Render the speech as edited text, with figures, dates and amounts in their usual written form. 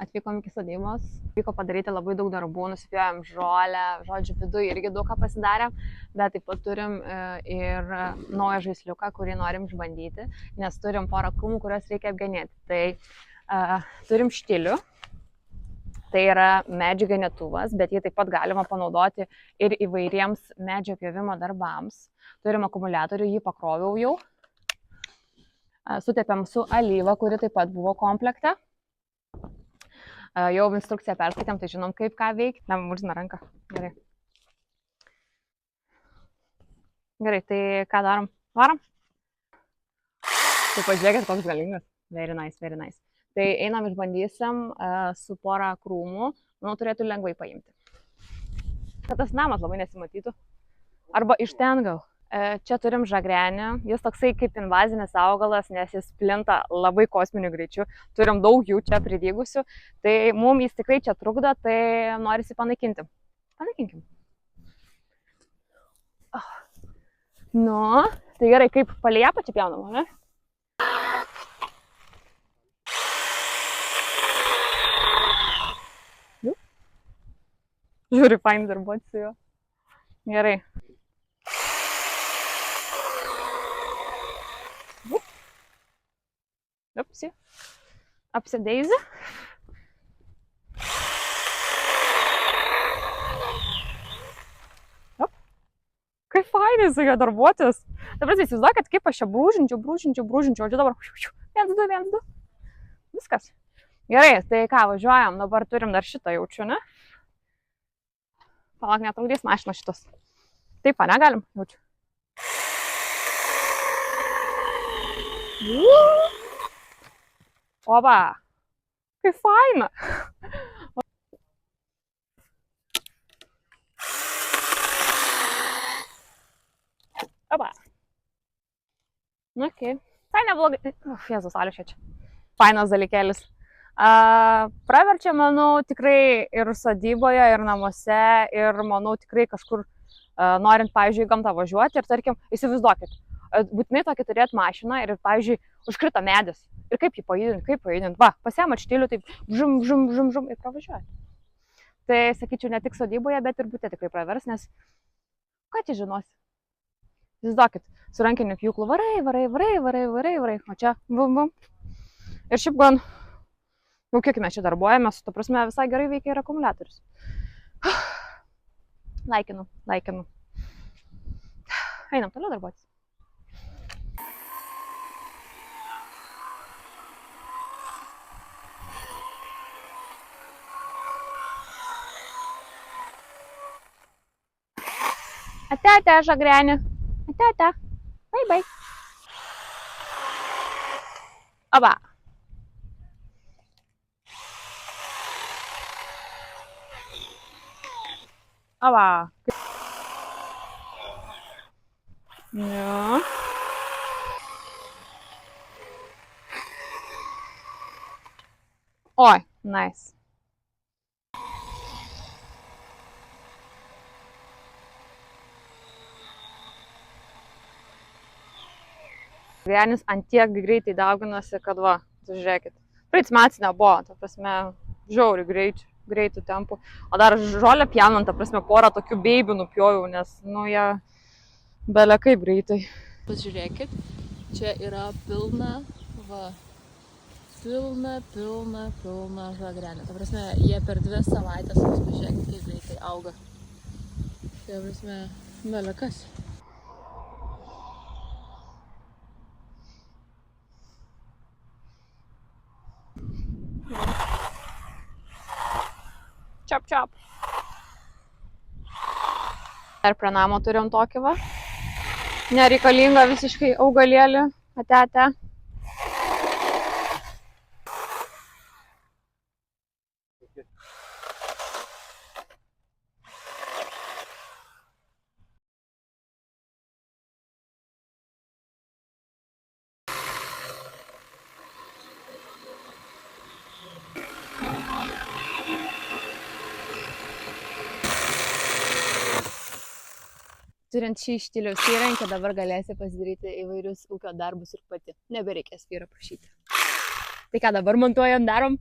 Atvykom iki sodybos, vyko padaryti labai daug darbų, nusipjojom žolę, žodžiu, viduje irgi daug ką pasidarėm, bet taip pat turim ir naują žaisliuką, kurį norim išbandyti, nes turim porą krūmų, kuriuos reikia apgenėti. Tai turim štilių, tai yra medžio genėtuvas, bet jį taip pat galima panaudoti ir įvairiems medžio pjovimo darbams. Turim akumuliatorių, jį pakroviau jau. Sutepėm su alyva, kuri taip pat buvo komplekte. Jau instrukciją perskaitėm, tai žinom kaip ką veikti. Ne, murzina ranką. Gerai. Gerai, tai ką darom? Varom? Tai pažiūrėkit, koks galingas. Very nice, very nice. Tai einam išbandysim su pora krūmų. Manau, turėtų lengvai paimti. Kad tas namas labai nesimatytų. Arba iš ten gal. Čia turim žagrenį, jis toksai kaip invazinis augalas, nes jis plinta labai kosminiu greičiu. Turim daug jų čia pridygusių, tai mums jis tikrai čia trukdo, tai norisi panaikinti. Panaikinkim. Nu, tai gerai, kaip palei apačią pjaunam, ne? Žiūri, fain darbuoti su juo. Gerai. Upsi. Apsideizi. Kaip fainai su juo darbuotis. Dabar įsivaizduokit, kaip aš čia brūžinčiau. O čia dabar 1, 2, 1, 2. Viskas. Gerai, tai ką, važiuojam. Dabar turim dar šitą jaučiu, ne? Palauk, netrukdys mašina šitas. Taip, ne, galim? Jaučiu. Oba, kaip faina. Oba. Nu, okei. Tai neblogai. Jėzus, Ališė čia. Fainas dalykėlis. Praverčia, manau, tikrai ir sodyboje, ir namuose, ir, manau, tikrai kažkur norint, pavyzdžiui, į gamtą važiuoti ir, tarkim, įsivaizduokit, būtinai tokį turėt mašiną ir, pavyzdžiui, užkrito medis. Ir kaip jį pajudint, va, pasiėmat štilių, taip, žum ir pravažiuojat. Tai, sakyčiau, ne tik sodyboje, bet ir bute tikrai pravers, nes, ką čia žinosi? Įsivaizduokit, su rankiniu pjūklu varai, o čia, bum. Ir šiaip gan, jau kiek mes čia darbuojamės, ta prasme, visai gerai veikia ir akumuliatorius. Laikinu. Einam toliau darbuotis. Ate, žagrenė. Ate. Bai. Oba. Oba. Jo. Oi, nice. Žagrenis ant tiek greitai dauginosi, kad va, žiūrėkit. Praeitais metais nebuvo, ta prasme, žiauri greitų tempų. O dar žolę pjaunant, ta prasme, porą tokių beibių nupjojau, nes, nu, jie bele kaip greitai. Pažiūrėkit, čia yra pilna žagrenė. Ta prasme, jie per 2 savaitės, pažiūrėkit, kaip greitai auga. Ta prasme, bele kas. Čiap. Dar prie namo turim tokį va. Nereikalingą visiškai augalėlį. Ate. Turint šį štiliaus įrankį, dabar galėsi pasidaryti įvairius ūkio darbus ir pati. Nebereikės vyro prašyti. Tai ką dabar montuojam, darom?